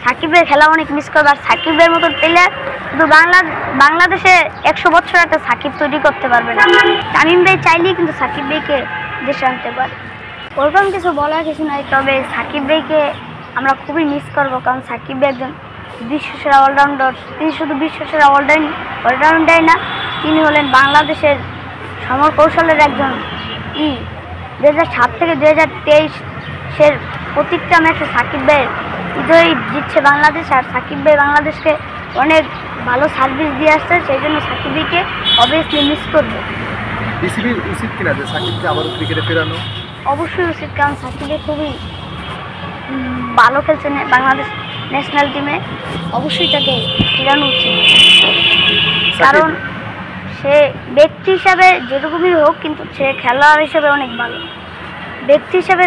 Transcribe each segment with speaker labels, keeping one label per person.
Speaker 1: সাকিবের খেলা অনেক মিস করবে। আর সাকিবের মতো প্লেয়ার শুধু বাংলাদেশে 100 বছর একটা সাকিব তৈরি করতে পারবে না। তামিম ভাই চাইলেই কিন্তু সাকিব ভাইকে দেশে আনতে পারে। ওরকম কিছু বলার কিছু নাই, তবে সাকিব ভাইকে আমরা খুবই মিস করবো, কারণ সাকিব ভাই একজন বিশ্বসেরা অলরাউন্ডার। তিনি শুধু বিশ্বসেরা অলরাউন্ডারই না, তিনি হলেন বাংলাদেশের সমর কৌশলের একজন 2007 থেকে 2023 প্রত্যেকটা ম্যাচে সাকিব ভাইয়ের হৃদয় জিতছে বাংলাদেশ। আর সাকিব ভাই বাংলাদেশকে অনেক ভালো সার্ভিস দিয়ে আসছে, সেই জন্য সাকিব ভাইকে অবভিয়াসলি মিস করবে।
Speaker 2: বিসিবির উচিত কিনা যে সাকিবকে আবারও ক্রিকেটে ফেরানো?
Speaker 1: অবশ্যই উচিত, কারণ সাকিব ভাই খুবই ভালো খেলছে বাংলাদেশ ন্যাশনাল টিমে। অবশ্যই তাকে ফেরানো উচিত, কারণ সে ব্যক্তি হিসাবে যেরকমই হোক, কিন্তু সে খেলোয়াড় হিসেবে অনেক ভালো। ব্যক্তি হিসেবে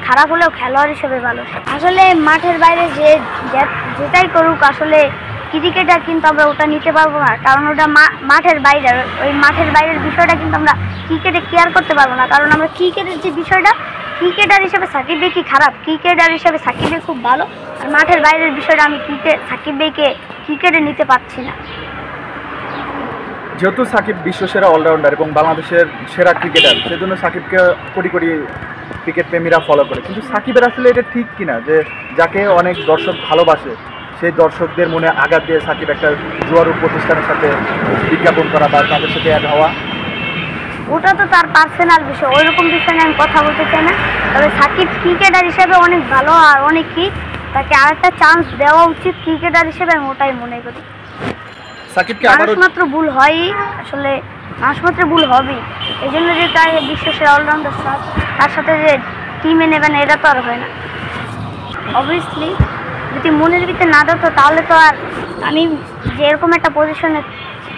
Speaker 1: খারাপ হলেও খেলোয়াড় হিসেবে ভালো। আসলে মাঠের বাইরে যেটাই করুক, আসলে ক্রিকেটার কিন্তু আমরা ওটা নিতে পারবো না, কারণ ওটা মাঠের বাইরে। ওই মাঠের বাইরের বিষয়টা কিন্তু আমরা ক্রিকেটে কেয়ার করতে পারবো না, কারণ আমরা ক্রিকেটের যে বিষয়টা, ক্রিকেটার হিসেবে সাকিব ভাই কি খারাপ, ক্রিকেটার হিসেবে সাকিব ভাই খুব ভালো। আর মাঠের বাইরের বিষয়টা আমি সাকিব ভাইকে ক্রিকেটে নিতে পারছি না।
Speaker 2: যেহেতু সাকিব বিশ্বসেরা অলরাউন্ডার এবং বাংলাদেশের সেরা ক্রিকেটার, সেজন্য সাকিবকে কোটি কোটি ক্রিকেট প্রেমীরা ফলো করে। কিন্তু সাকিবের আসলে এটা ঠিক কিনা যে যাকে অনেক দর্শক ভালোবাসে, সেই দর্শকদের মনে আঘাত দিয়ে সাকিব একটা জুয়ারু প্রতিষ্ঠানের সাথে বিজ্ঞাপন করা বা তাদের সাথে অ্যাড হওয়া?
Speaker 1: ওটা তো তার পার্সোনাল বিষয়, ওইরকম বিষয় নিয়ে আমি কথা বলতে চাই না। তবে সাকিব ক্রিকেটার হিসেবে অনেক ভালো, আর অনেক তাকে আরেকটা চান্স দেওয়া উচিত ক্রিকেটার হিসেবে, আমি ওটাই মনে করি।
Speaker 2: সাকিবকে
Speaker 1: মানুষ মাত্র ভুল হয়ই, আসলে মানুষ মাত্র ভুল হবেই। এই জন্য যে তার বিশ্বসেরা অলরাউন্ডার তার সাথে যে টিমে নেবেন, এটা তো আর হয় না। অবভিয়াসলি যদি মনের ভিতরে না ধরতো, তাহলে তো আর আমি যে এরকম একটা পজিশনে,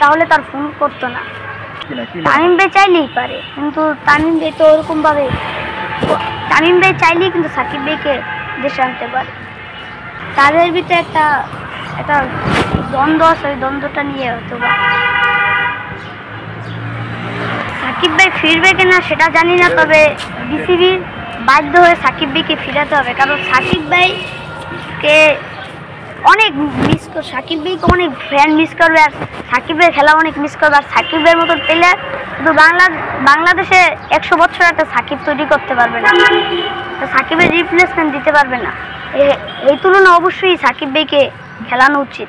Speaker 1: তাহলে তার ফোন করতো না। তামিম ভাই চাইলেই পারে, কিন্তু তামিম ভাই তো ওরকমভাবে, তামিম ভাই চাইলেই কিন্তু সাকিব ভাইকে দেশে আনতে পারে। তাদের ভিতরে একটা দ্বন্দ্ব আছে, ওই দ্বন্দ্বটা নিয়ে হয়তো বা সাকিব ভাই ফিরবে কিনা সেটা জানি না, তবে বিসিবির বাধ্য হয়ে সাকিব ভাইকে ফিরাতে হবে, কারণ সাকিব ভাইকে অনেক মিস করবে, সাকিব ভাইকে অনেক ফ্যান মিস করবে, আর সাকিবের খেলা অনেক মিস করবে। আর সাকিবের মতো প্লেয়ার শুধু বাংলাদেশে 100 বছর একটা সাকিব তৈরি করতে পারবে না, সাকিবের রিপ্লেসমেন্ট দিতে পারবে না। এই তুলনা অবশ্যই সাকিব ভাইকে খেলানো উচিত।